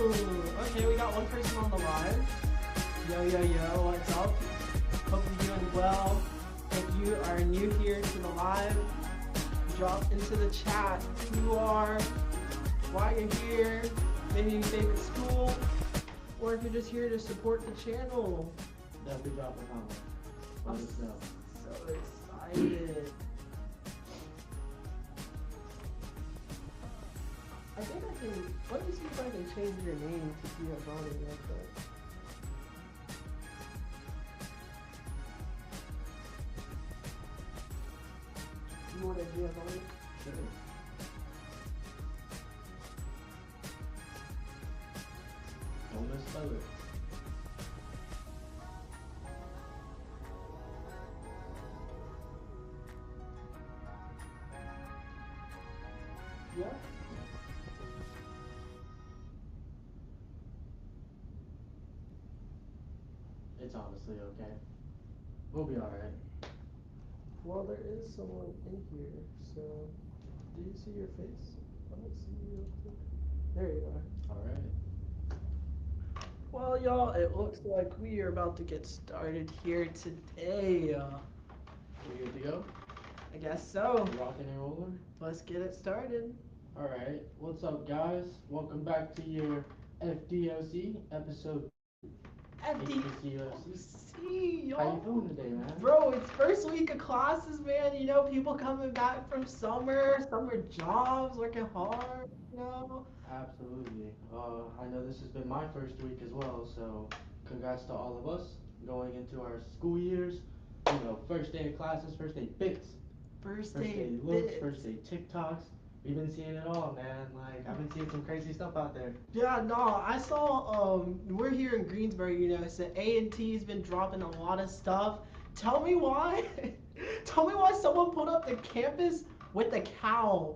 Okay, we got one person on the line. Yo, yo, yo, what's up? Hope you're doing well. If you are new here to the live, drop into the chat who you are, why you're here, maybe your favorite school, or if you're just here to support the channel. Definitely drop a comment. Let I'm us know. so excited. I think I can, let me see if I can change your name to Giovanni real quick. You want a Giovanni? Sure. Don't misspell it. Yeah? It's honestly okay. We'll be alright. Well, there is someone in here, so do you see your face? I don't see you real quick. There you are. Alright. Well, y'all, it looks like we are about to get started here today. We good to go? I guess so. Rocking and rolling? Let's get it started. Alright. What's up, guys? Welcome back to your FDOC episode 2. HBCU FC. y'all. How you feeling today, man? Bro, it's first week of classes, man. You know, people coming back from summer jobs, working hard, you know. Absolutely. I know this has been my first week as well, so congrats to all of us going into our school years. You know, first day of classes, first day bits, First first day day looks, bits. first day TikToks. We've been seeing it all, man. Like, I've been seeing some crazy stuff out there. Yeah, no, I saw, we're here in Greensboro, you know, so A&T's been dropping a lot of stuff. Tell me why, tell me why someone put up the campus with the cow.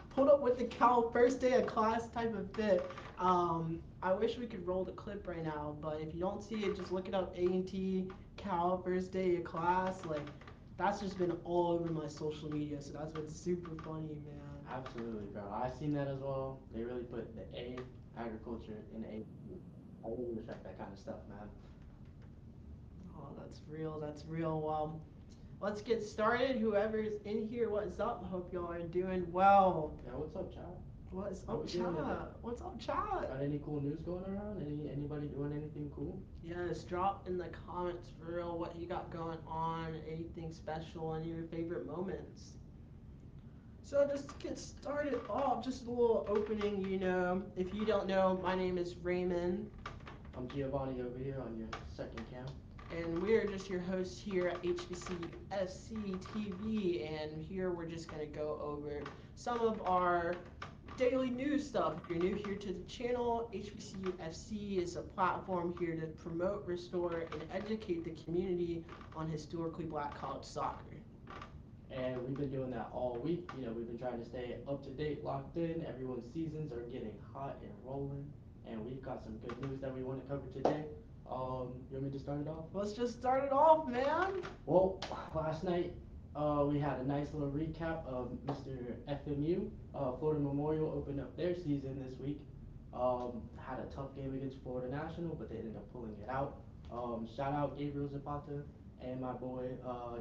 Put up with the cow first day of class type of fit. I wish we could roll the clip right now, but if you don't see it, just look it up, A&T, cow, first day of class, like, that's just been all over my social media, so that's been super funny, man. Absolutely, bro. I seen that as well. They really put the A, agriculture, in A. I really respect that kind of stuff, man. Oh, that's real. That's real. Well, let's get started. Whoever's in here, what's up? Hope y'all are doing well. Yeah, what's up, chat? What's How up, we doing today? chat? What's up, chat? Got any cool news going around? Anybody doing anything cool? Yes, drop in the comments for real what you got going on, anything special, any of your favorite moments. So just to get started off, just a little opening, you know. If you don't know, my name is Raymond. I'm Giovanni over here on your second cam. And we're just your hosts here at HBCU FC TV, and here we're just going to go over some of our daily news stuff. If you're new here to the channel, HBCU FC is a platform here to promote, restore, and educate the community on historically black college soccer. And we've been doing that all week. You know, we've been trying to stay up to date, locked in. Everyone's seasons are getting hot and rolling. And we've got some good news that we want to cover today. You want me to start it off? Let's just start it off, man. Well, last night we had a nice little recap of Mr. FMU. Florida Memorial opened up their season this week. Had a tough game against Florida National, but they ended up pulling it out. Shout out Gabriel Zapata and my boy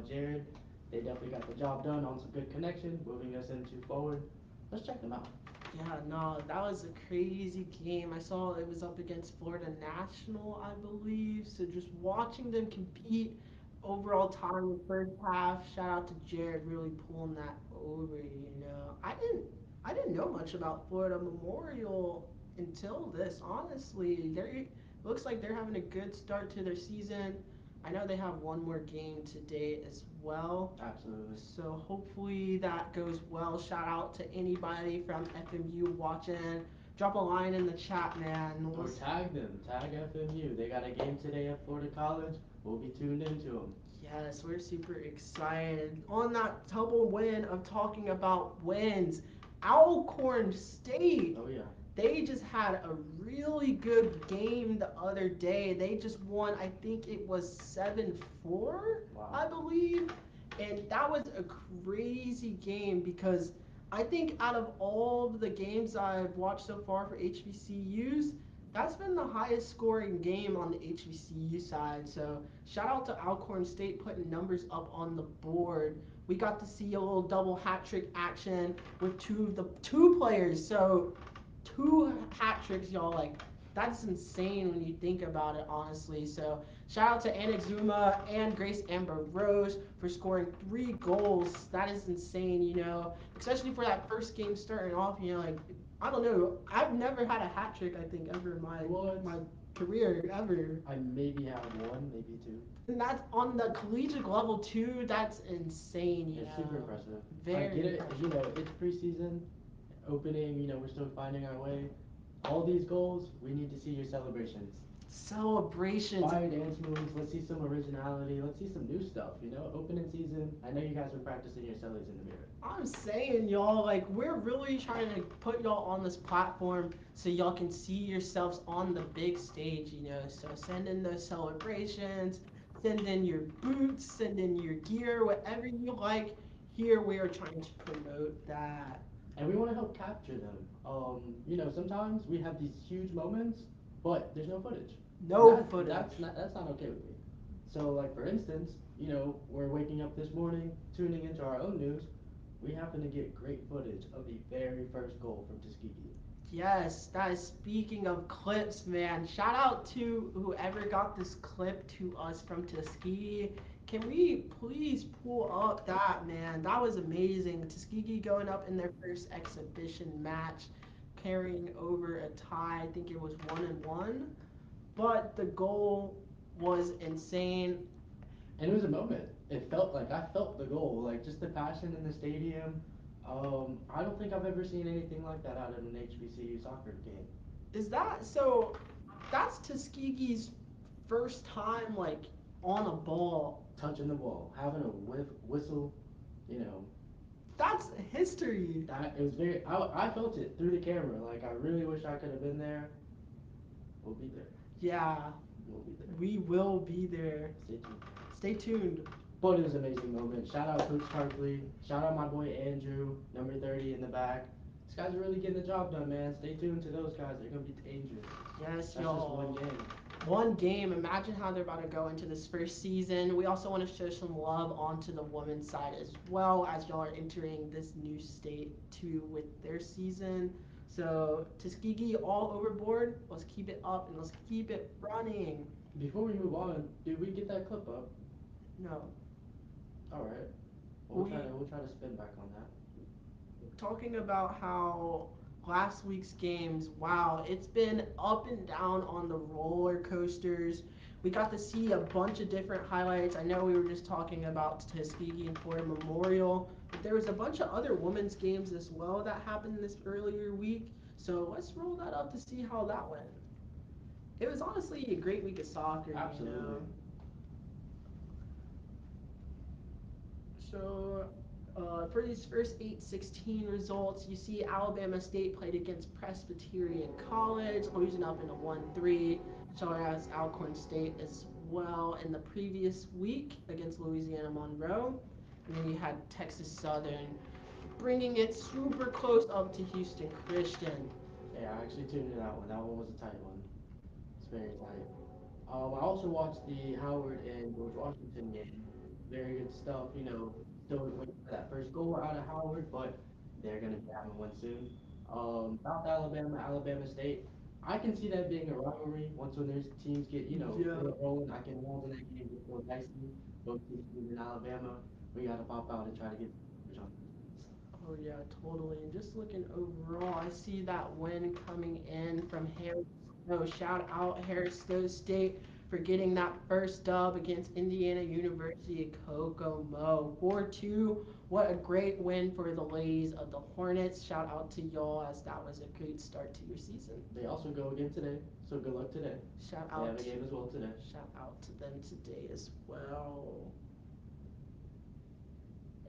Jared. They definitely got the job done on some good connection, moving us into forward. Let's check them out. Yeah, no, that was a crazy game. I saw it was up against Florida National, I believe. So just watching them compete, overall time in the first half. Shout out to Jared really pulling that over. You know, I didn't know much about Florida Memorial until this. Honestly, they looks like they're having a good start to their season. I know they have one more game today as well. Absolutely. So hopefully that goes well. Shout out to anybody from FMU watching. Drop a line in the chat, man. Or tag them. Tag FMU. They got a game today at Florida College. We'll be tuned into them. Yes, we're super excited. On that double win of talking about wins, Alcorn State. Oh, yeah. They just had a really good game the other day. They just won, I think it was 7-4, Wow. I believe. And that was a crazy game because I think out of all of the games I've watched so far for HBCUs, That's been the highest scoring game on the HBCU side. So shout out to Alcorn State putting numbers up on the board. We got to see a little double hat trick action with two players. So two hat tricks, y'all. Like that's insane when you think about it, honestly. So shout out to Anna Zuma and Grace Amber Rose for scoring 3 goals. That is insane, especially for that first game starting off. Like I don't know. I've never had a hat trick. I think ever in my What? my career ever. I maybe have one, maybe two. And that's on the collegiate level too. That's insane. It's super impressive. I Very get it. impressive. It's preseason, opening. We're still finding our way. All these goals, we need to see your celebrations. Celebrations. Fire dance moves. Let's see some originality. Let's see some new stuff. Opening season. I know you guys were practicing your sellies in the mirror. I'm saying, y'all, like, we're really trying to put y'all on this platform so y'all can see yourselves on the big stage. So send in those celebrations, send in your boots, send in your gear, whatever you like. Here we are trying to promote that. And we want to help capture them. Sometimes we have these huge moments, but there's no footage. And No footage. that's not okay with me. So, like for instance, we're waking up this morning, tuning into our own news. We happen to get great footage of the very first goal from Tuskegee. Yes, that is speaking of clips, man. Shout out to whoever got this clip to us from Tuskegee. Can we please pull up that, man? That was amazing. Tuskegee going up in their first exhibition match, carrying over a tie. I think it was 1-1. But the goal was insane. And it was a moment. It felt like I felt the goal, like just the passion in the stadium. I don't think I've ever seen anything like that out of an HBCU soccer game. Is that so? That's Tuskegee's first time, like, on a ball. Touching the ball, having a whistle, you know, That's history. that it was very. I felt it through the camera. Like I really wish I could have been there. We'll be there. Yeah, We'll be there. we will be there. Stay tuned. Stay tuned. But it was an amazing moment. Shout out Coach Tarpley. Shout out my boy Andrew, number 30 in the back. These guys are really getting the job done, man. Stay tuned to those guys. They're gonna be dangerous. Yes, That's just y'all. one game. One game. Imagine how they're about to go into this first season. We also want to show some love onto the women's side as well, as y'all are entering this new state too with their season. So Tuskegee all overboard. Let's keep it up and let's keep it running. Before we move on, did we get that clip up? No, All right. We'll we try to we'll try to spin back on that. talking about how last week's games, wow, it's been up and down on the roller coasters. We got to see a bunch of different highlights. I know we were just talking about Tuskegee and Florida Memorial, but there was a bunch of other women's games as well that happened this earlier week. So let's roll that up to see how that went. It was honestly a great week of soccer, Absolutely. So for these first 8-16 results, you see Alabama State played against Presbyterian College, losing up in a 1-3, so as Alcorn State as well in the previous week against Louisiana Monroe. And then you had Texas Southern bringing it super close up to Houston Christian. Yeah, I actually tuned in that one. That one was a tight one. It's very tight. I also watched the Howard and George Washington game. Very good stuff. Still waiting for that first goal out of Howard, but they're gonna be having one soon. South Alabama, Alabama State. I can see that being a rivalry. Once when there's teams get Yeah. it rolling, I can imagine that game get real nicely. Both teams in Alabama, we gotta pop out and try to get the jump. Oh yeah, totally. And just looking overall, I see that win coming in from Harris. No, shout out Harris State for getting that first dub against Indiana University of Kokomo. 4-2. What a great win for the ladies of the Hornets. Shout out to y'all as that was a great start to your season. They also go again today, so good luck today. Shout They have out a game as well today. shout out to them today as well.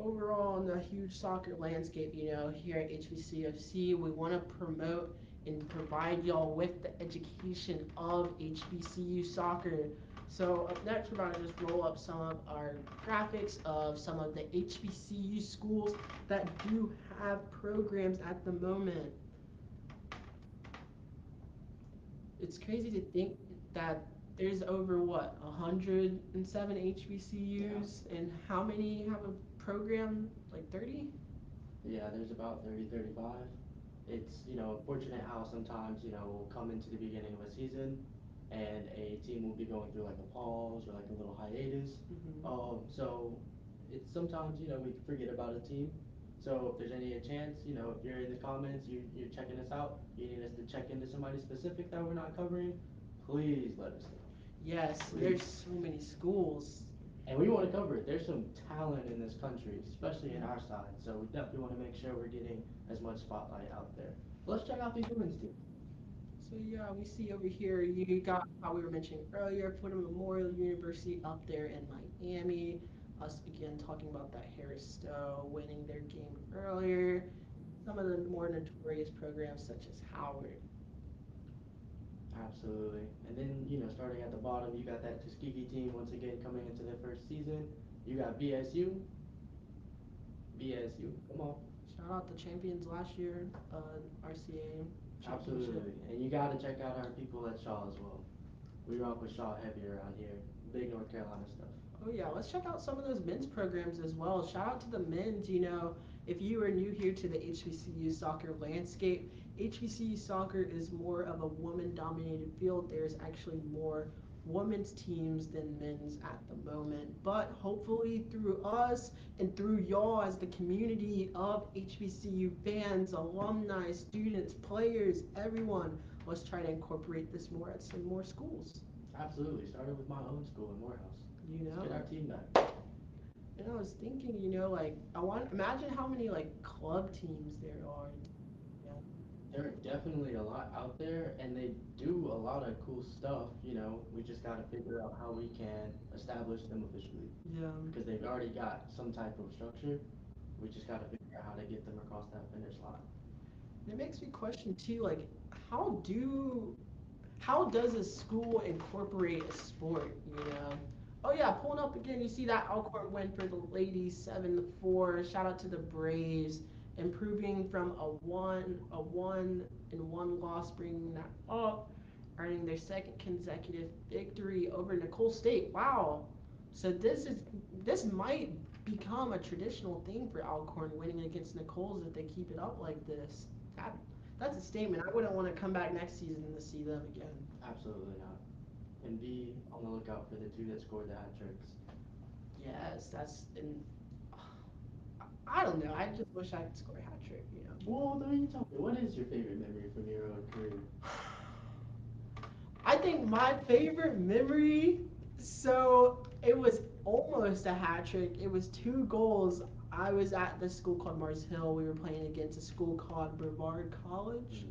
Overall in the huge soccer landscape, here at HBCFC, we want to promote and provide y'all with the education of HBCU soccer. So up next, we're going to just roll up some of our graphics of some of the HBCU schools that do have programs at the moment. It's crazy to think that there's over what 107 Yeah. HBCUs, and how many have a program? Like 30. Yeah, there's about 30, 35. It's, unfortunate how sometimes, we'll come into the beginning of a season and a team will be going through like a pause or like a little hiatus. Hmm. So it's sometimes, we forget about a team. So if there's any chance, if you're in the comments, you're checking us out, you need us to check into somebody specific that we're not covering, please let us know. Yes, there's Please. so many schools. And we want to cover it. There's some talent in this country, especially in our side. So we definitely want to make sure we're getting as much spotlight out there. Let's check out these women's teams. So yeah, we see over here you got how we were mentioning earlier, Florida Memorial University up there in Miami. Us again talking about that Harris Stowe winning their game earlier. Some of the more notorious programs such as Howard. Absolutely. And then, starting at the bottom, you got that Tuskegee team once again coming into their first season. You got BSU. BSU. Come on. Shout out the champions last year, RCA championship. Absolutely. And you got to check out our people at Shaw as well. We rock with Shaw heavy around here. Big North Carolina stuff. Oh yeah, let's check out some of those men's programs as well. Shout out to the men's. If you are new here to the HBCU soccer landscape, HBCU soccer is more of a woman-dominated field. There's actually more women's teams than men's at the moment. But hopefully through us and through y'all as the community of HBCU fans, alumni, students, players, everyone, let's try to incorporate this more at some more schools. Absolutely. Started with my own school in Morehouse. You Let's get our know? team back. And I was thinking, like I want imagine how many like club teams there are. Yeah. There are definitely a lot out there, and they do a lot of cool stuff. We just got to figure out how we can establish them officially Yeah. because they've already got some type of structure. We just got to figure out how to get them across that finish line. And it makes me question too, like how do how does a school incorporate a sport? Oh yeah, pulling up again, you see that Alcorn win for the ladies 7-4. Shout out to the Braves, improving from a one and one loss, bringing that up, earning their second consecutive victory over Nicole State. Wow. So this might become a traditional thing for Alcorn winning against Nicole's if they keep it up like this. That that's a statement. I wouldn't want to come back next season to see them again. Absolutely not. And be on the lookout for the two that scored the hat tricks. Yes, that's and I don't know. I just wish I could score a hat trick. Well, then you tell me, what is your favorite memory from your career? I think my favorite memory, so it was almost a hat trick. It was two goals. I was at this school called Mars Hill. We were playing against a school called Brevard College,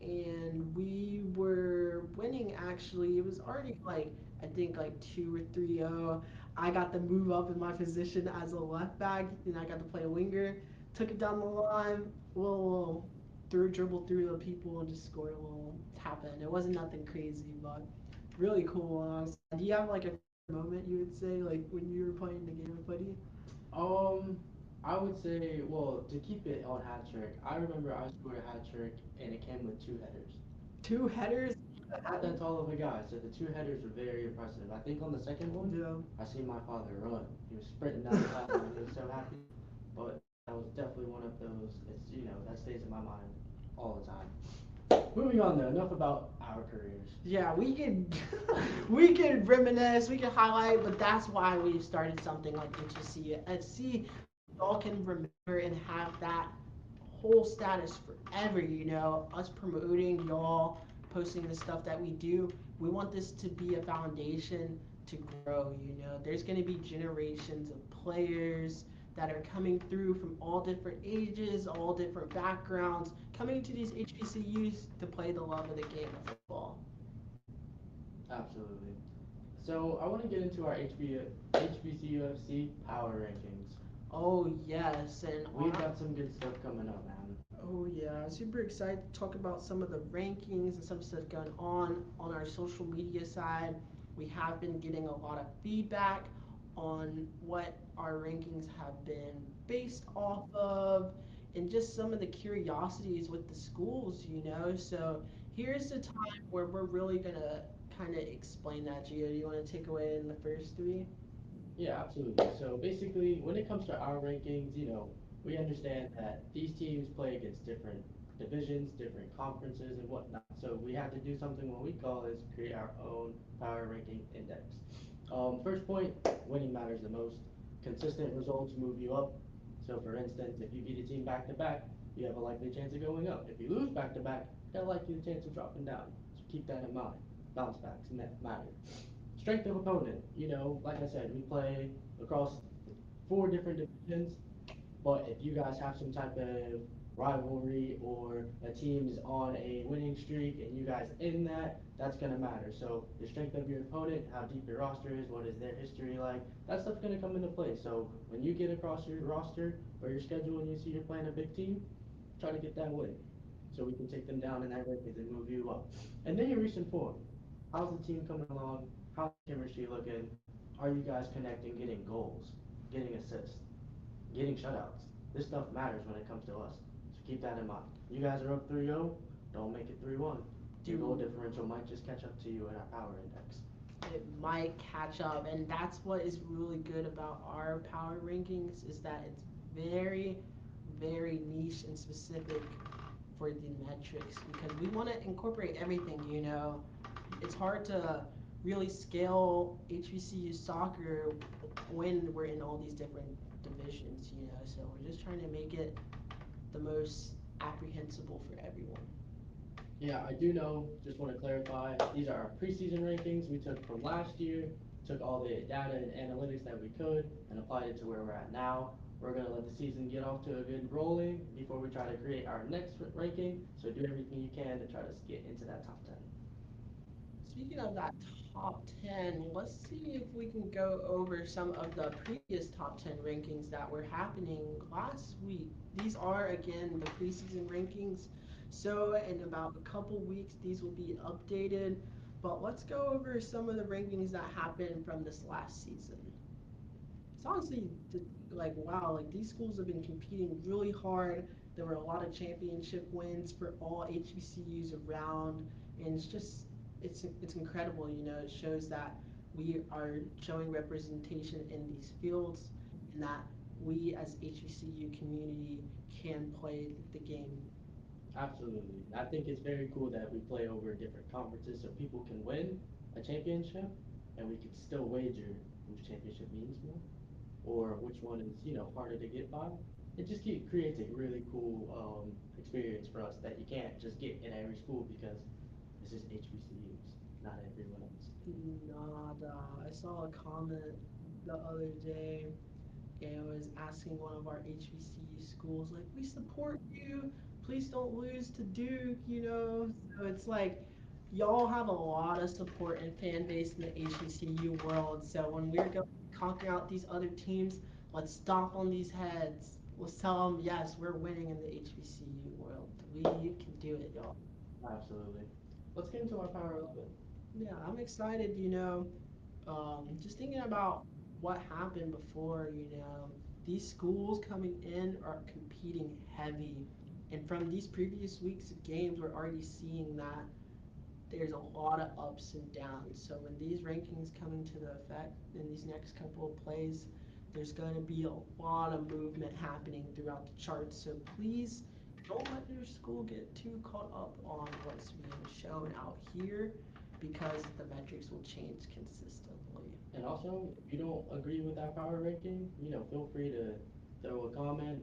Mm. and we were winning actually. It was already like I think like 2 or 3-0. I got to move up in my position as a left back, and I got to play a winger. Took it down the line, little through dribble through the people and just scored a little tap in. It wasn't nothing crazy, but really cool on our side. Do you have like a favorite moment you would say like when you were playing the game of footy? Um, I would say, well, to keep it on hat trick, I remember I scored a hat trick and it came with two headers. Two headers. Not that tall of a guy, so the two headers were very impressive. I think on the second one, Yeah. I seen my father run. He was sprinting down the sideline. He was so happy. But that was definitely one of those. That stays in my mind all the time. Moving on though, enough about our careers. Yeah, we could we could reminisce, we could highlight, but that's why we started something like HSC FC, so y'all can remember and have that whole status forever. Us promoting y'all, posting the stuff that we do. We want this to be a foundation to grow. There's going to be generations of players that are coming through from all different ages, all different backgrounds, coming to these HBCUs to play the love of the game of football. Absolutely. So I want to get into our HBCUFC power rankings. Oh yes, and We've got some good stuff coming up, man. oh yeah, super excited to talk about some of the rankings and some stuff going on our social media side. We have been getting a lot of feedback on what our rankings have been based off of and just some of the curiosities with the schools. So Here's the time where we're really gonna kind of explain that. Gio, do you want to take away in the first three? Yeah, absolutely. So basically, when it comes to our rankings, we understand that these teams play against different divisions, different conferences, and whatnot. So we have to do something what we call is create our own power ranking index. First point, winning matters the most. Consistent results move you up. So for instance, if you beat a team back to back, you have a likely chance of going up. If you lose back to back, you have a likely chance of dropping down. So keep that in mind. Bounce backs matter. Strength of opponent. Like I said, we play across four different divisions, but if you guys have some type of rivalry or a team is on a winning streak and you guys in that, that's gonna matter. So the strength of your opponent, how deep your roster is, what is their history like, that stuff's gonna come into play. So when you get across your roster or your schedule and you see you're playing a big team, try to get that win. So we can take them down in that rankings and move you up. And then your recent form. How's the team coming along? How's the chemistry looking? Are you guys connecting, getting goals, getting assists, getting shutouts? This stuff matters when it comes to us. So keep that in mind. You guys are up 3-0, don't make it 3-1. Your goal Do differential might just catch up to you in our power index. it might catch up, and that's what is really good about our power rankings is that it's very, very niche and specific for the metrics because we want to incorporate everything. It's hard to really scale HBCU soccer when we're in all these different divisions. So we're just trying to make it the most apprehensible for everyone. Yeah, I do know, just want to clarify, these are our preseason rankings we took from last year, took all the data and analytics that we could and applied it to where we're at now. We're going to let the season get off to a good rolling before we try to create our next ranking. So do everything you can to try to get into that top 10. Speaking of that top 10, let's see if we can go over some of the previous top 10 rankings that were happening last week. These are, again, the preseason rankings. So, in about a couple weeks, these will be updated. But let's go over some of the rankings that happened from this last season. It's honestly like wow, like these schools have been competing really hard. There were a lot of championship wins for all HBCUs around, and it's incredible. It shows that we are showing representation in these fields, and that we as HBCU community can play the game. Absolutely. I think it's very cool that we play over different conferences so people can win a championship and we can still wager which championship means more or which one is, harder to get by. It just creates a really cool experience for us that you can't just get in every school because this is HBCUs, not everyone else. Nada. I saw a comment the other day and was asking one of our HBCU schools, like, we support you. Please don't lose to Duke. So it's like, y'all have a lot of support and fan base in the HBCU world. So when we're going to conquer out these other teams, let's stomp on these heads. Let's tell them, yes, we're winning in the HBCU world. We can do it, y'all. Absolutely. Let's get into our Power 11. Yeah, I'm excited. Just thinking about what happened before. These schools coming in are competing heavy. And from these previous weeks of games, we're already seeing that there's a lot of ups and downs. So when these rankings come into the effect in these next couple of plays, there's going to be a lot of movement happening throughout the charts. So please don't let your school get too caught up on what's being shown out here because the metrics will change consistently. And also, if you don't agree with our power ranking, feel free to throw a comment,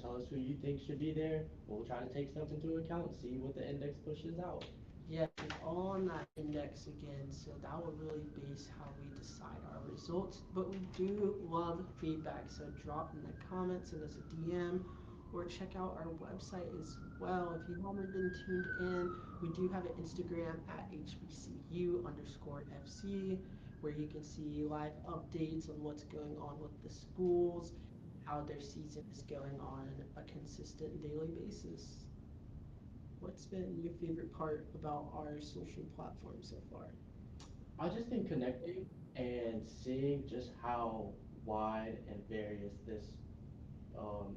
tell us who you think should be there. We'll try to take stuff into account and see what the index pushes out. Yes, it's all on that index again, so that will really base how we decide our results. But we do love feedback, so drop in the comments, send us a DM, or check out our website as well. If you haven't been tuned in, we do have an Instagram at HBCU underscore FC, where you can see live updates on what's going on with the schools, how their season is going on a consistent daily basis. What's been your favorite part about our social platform so far? I just think connecting and seeing just how wide and various this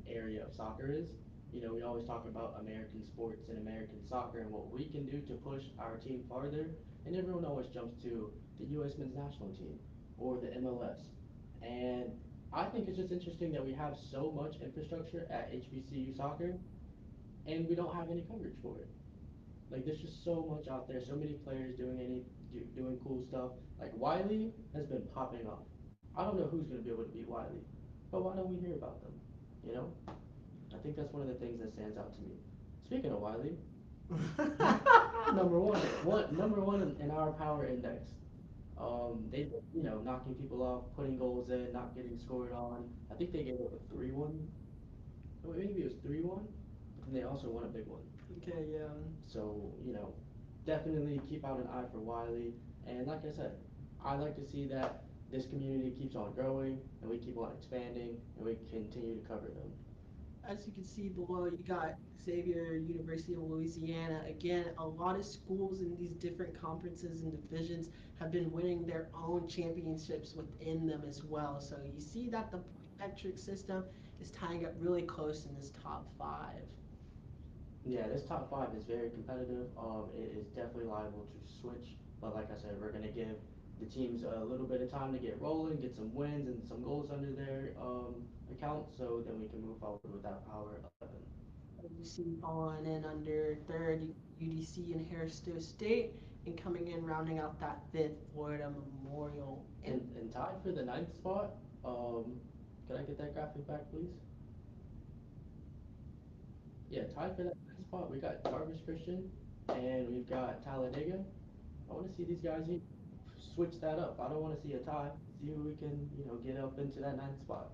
area of soccer is. We always talk about American sports and American soccer and what we can do to push our team farther, and everyone always jumps to the U.S. men's national team or the MLS. And I think it's just interesting that we have so much infrastructure at HBCU soccer, and we don't have any coverage for it. Like there's just so much out there, so many players doing cool stuff. Like Wiley has been popping off. I don't know who's gonna be able to beat Wiley, but why don't we hear about them? You know, I think that's one of the things that stands out to me. Speaking of Wiley, number one in our power index. They knocking people off, putting goals in, not getting scored on. I think they gave up a 3-1. Maybe it was 3-1, but then they also won a big one. Okay, yeah. So, definitely keep out an eye for Wiley. And like I said, I like to see that this community keeps on growing and we keep on expanding and we continue to cover them. As you can see below, you got Xavier, University of Louisiana. Again, a lot of schools in these different conferences and divisions have been winning their own championships within them as well. So you see that the point metric system is tying up really close in this top five. Yeah, this top five is very competitive. It is definitely liable to switch, but like I said, we're gonna give the teams a little bit of time to get rolling, get some wins and some goals under their account, so then we can move forward with that Power 11. As you see falling in under third, UDC and Harris-Stowe State, and coming in rounding out that fifth, Florida Memorial. And And tied for the ninth spot. Can I get that graphic back, please? Yeah, tied for that ninth spot. We got Jarvis Christian, and we've got Talladega. I want to see these guys switch that up. I don't want to see a tie. See who we can, get up into that ninth spot.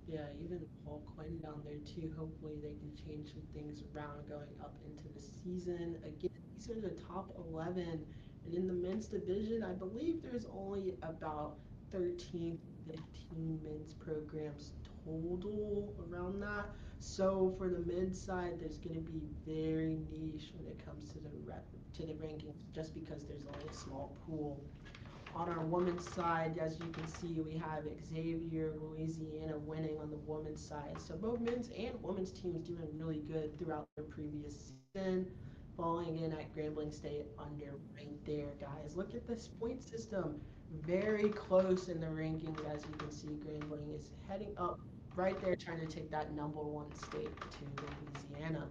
yeah, even Paul Quinn down there too. Hopefully they can change some things around going up into the season. Again, these are the top 11. And in the men's division, I believe there's only about 13, 15 men's programs total around that. So for the men's side, there's going to be very niche when it comes to to the rankings, just because there's only a small pool. On our women's side, as you can see, we have Xavier, Louisiana winning on the women's side. So both men's and women's teams doing really good throughout their previous season. Falling in at Grambling State under right there, guys. Look at this point system. Very close in the rankings, as you can see. Grambling is heading up right there, trying to take that number one state to Louisiana.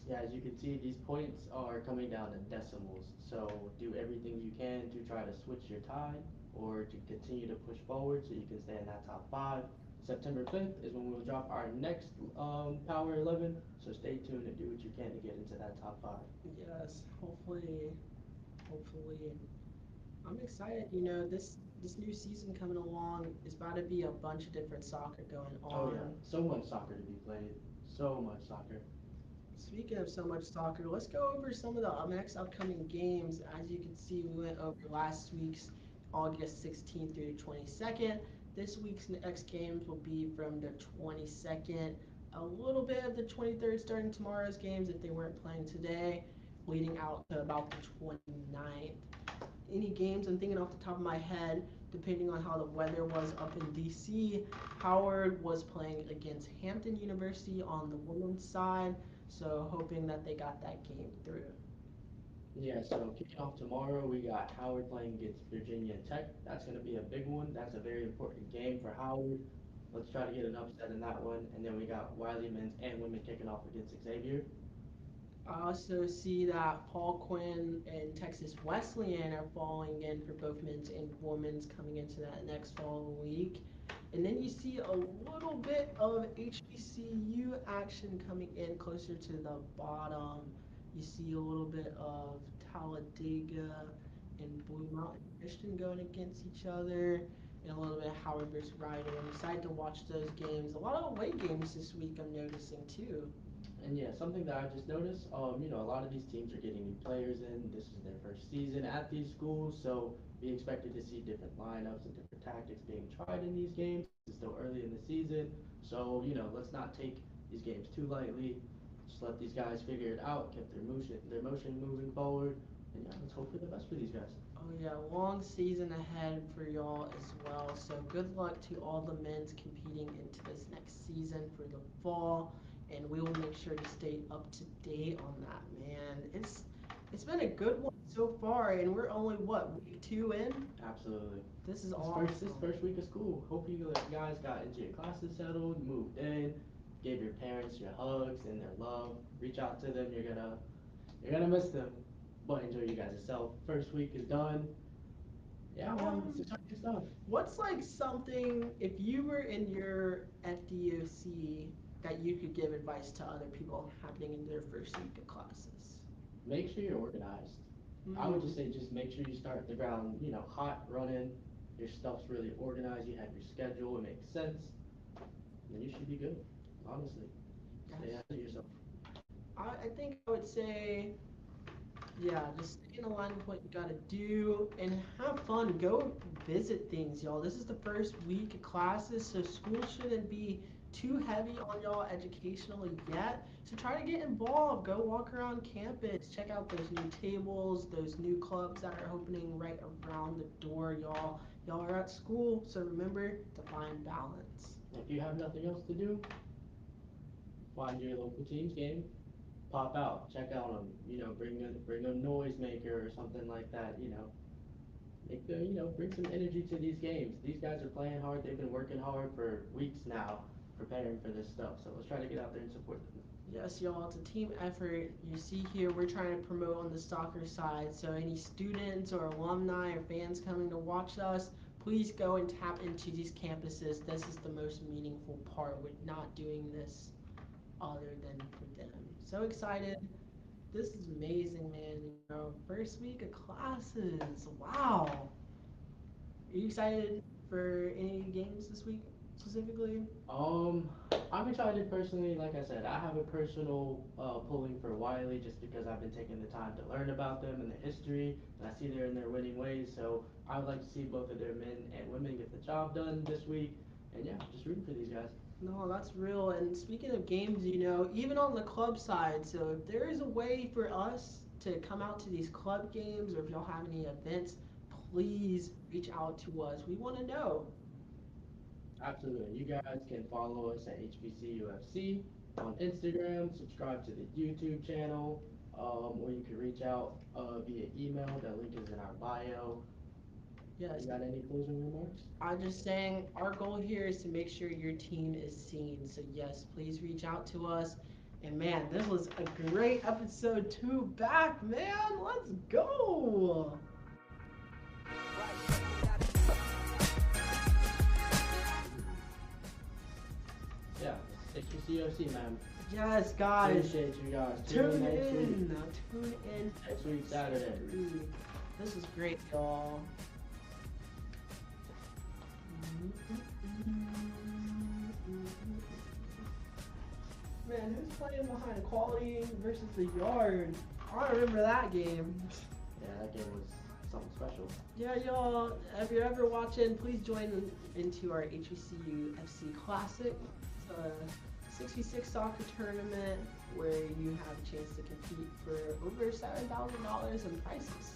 Yeah, as you can see, these points are coming down to decimals. So do everything you can to try to switch your tide or to continue to push forward so you can stay in that top five. September 5th is when we'll drop our next Power 11. So stay tuned and do what you can to get into that top five. Yes, hopefully. I'm excited. This new season coming along is about to be a bunch of different soccer going Oh yeah, on. so much soccer to be played. So much soccer. Speaking of so much soccer, let's go over some of the next upcoming games. As you can see, we went over last week's August 16th through the 22nd. This week's next games will be from the 22nd, a little bit of the 23rd, starting tomorrow's games if they weren't playing today, leading out to about the 29th. Any games I'm thinking off the top of my head, depending on how the weather was up in DC. Howard was playing against Hampton University on the women's side, so hoping that they got that game through. Yeah, so kicking off tomorrow, we got Howard playing against Virginia Tech. That's going to be a big one. That's a very important game for Howard. Let's try to get an upset in that one. And then we got Wiley men's and women kicking off against Xavier. I also see that Paul Quinn and Texas Wesleyan are falling in for both men's and women's coming into that next following week. And then you see a little bit of HBCU action coming in closer to the bottom. You see a little bit of Talladega and Blue Mountain Christian going against each other, and a little bit of Howard versus Rider. I'm excited to watch those games. A lot of away games this week, I'm noticing too. And yeah, something that I just noticed, a lot of these teams are getting new players in. This is their first season at these schools, so we expected to see different lineups and different tactics being tried in these games. It's still early in the season, so let's not take these games too lightly. Just let these guys figure it out, get their motion moving forward. And yeah, let's hope for the best for these guys. Oh yeah, long season ahead for y'all as well. So good luck to all the men's competing into this next season for the fall, and we will make sure to stay up to date on that, man. It's been a good one so far, and we're only what, week 2 in? Absolutely. This is This awesome. first week of school. Hope you guys got into your classes settled, moved in, gave your parents your hugs and their love. Reach out to them. You're gonna miss them, but enjoy you guys yourself. First week is done. Yeah, man, it's exciting stuff. What's like something if you were in your FDOC that you could give advice to other people happening in their first week of classes? Make sure you're organized. I would just Mm, say just make sure you start the ground, hot, running. Your stuff's really organized. You have your schedule. It makes sense. And you should be good. Honestly, stay yes. ahead of yourself. I think I would say, yeah, just stay in line with what you gotta do and have fun. Go visit things, y'all. This is the first week of classes, so school shouldn't be too heavy on y'all educationally yet. So try to get involved. Go walk around campus. Check out those new tables, those new clubs that are opening right around the door, y'all. Y'all are at school, so remember to find balance. If you have nothing else to do, find your local team's game, pop out, check out them. Bring a noisemaker or something like that. Bring some energy to these games. These guys are playing hard. They've been working hard for weeks now, preparing for this stuff. So let's try to get out there and support them. Yes, y'all, it's a team effort. You see here, we're trying to promote on the soccer side. So, any students or alumni or fans coming to watch us, please go and tap into these campuses. This is the most meaningful part. We're not doing this other than for them. So excited. This is amazing, man. First week of classes. Wow. Are you excited for any games this week specifically? Um, I'm excited personally. Like I said, I have a personal pulling for Wiley just because I've been taking the time to learn about them and their history, and I see they're in their winning ways. So I would like to see both of their men and women get the job done this week. And yeah, just rooting for these guys. No, that's real. And speaking of games, even on the club side, so if there is a way for us to come out to these club games or if y'all have any events, please reach out to us. We want to know. Absolutely. You guys can follow us at HBCU FC on Instagram, subscribe to the YouTube channel, or you can reach out via email. That link is in our bio. Yes, You got any closing remarks? I'm just saying our goal here is to make sure your team is seen. So, yes, please reach out to us. And man, this was a great episode 2 back, man. Let's go. Yeah, HBCU FC, man. Yes, guys. Appreciate you guys. Tune next week. in. Tune in. Next week, Saturday. This is great, y'all. Man, who's playing behind quality versus the yard? I remember that game. Yeah, that game was something special. Yeah, y'all, if you're ever watching, please join into our HBCU FC Classic. It's a 66 soccer tournament where you have a chance to compete for over $7,000 in prizes.